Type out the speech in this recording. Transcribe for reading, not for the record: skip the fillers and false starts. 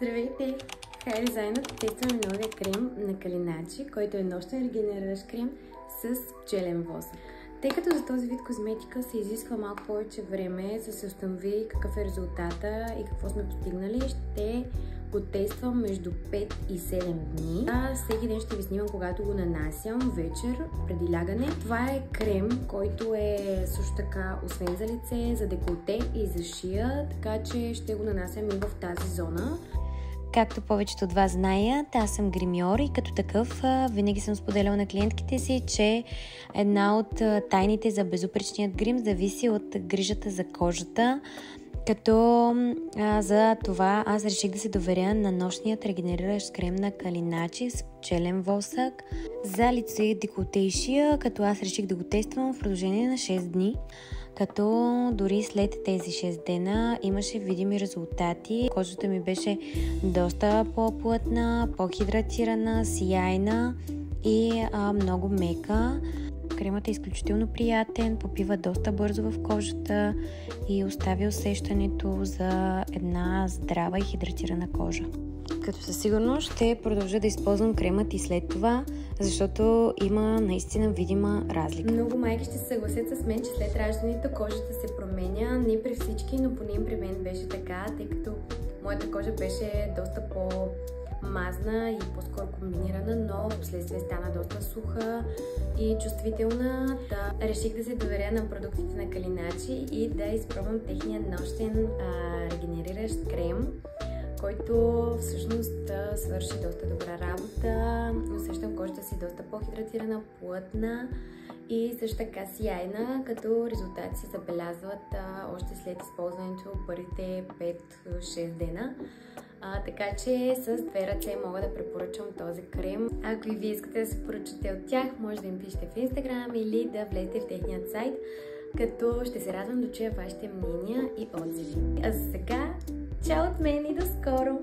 Здравейте! Хай дизайнът тестваме новия крем на Калиначи, който е нощен регенериращ крем с пчелен восък. Тъй като за този вид козметика се изисква малко повече време, за да се установи какъв е резултата и какво сме постигнали, ще го тествам между 5 и 7 дни. Всеки ден ще ви снимам, когато го нанасям вечер, преди лягане. Това е крем, който е също така, освен за лице, за деколте и за шия, така че ще го нанасям и в тази зона. Както повечето от вас знаят, аз съм гримьор и като такъв винаги съм споделяла на клиентките си, че една от тайните за безупречният грим зависи от грижата за кожата. Като за това аз реших да се доверя на нощният регенериращ крем на Калиначи с пчелен восък за лице, деколте и шия, като аз реших да го тествам в продължение на 6 дни. Като дори след тези 6 дена имаше видими резултати. Кожата ми беше доста по-плътна, по-хидратирана, сияйна и много мека. Кремът е изключително приятен, попива доста бързо в кожата и оставя усещането за една здрава и хидратирана кожа. Като със сигурност ще продължа да използвам кремът и след това, защото има наистина видима разлика. Много майки ще се съгласят с мен, че след раждането кожата се променя. Не при всички, но поне при мен беше така, тъй като моята кожа беше доста по-мазна и по-скоро комбинирана, но в последствие стана доста суха и чувствителна. Реших да се доверя на продуктите на Калиначи и да изпробвам техния нощен регенериращ крем, който всъщност свърши доста добра работа. Усещам кожата си доста по-хидратирана, плътна и също така сияйна, като резултати се забелязват още след използването първите 5-6 дена. Така че с две ръце мога да препоръчам този крем. Ако и вие искате да се поръчате от тях, може да им пишете в Instagram или да влезете в техният сайт, като ще се радвам да чуя вашите мнения и отзиви. А за сега, чао от мен и до скоро!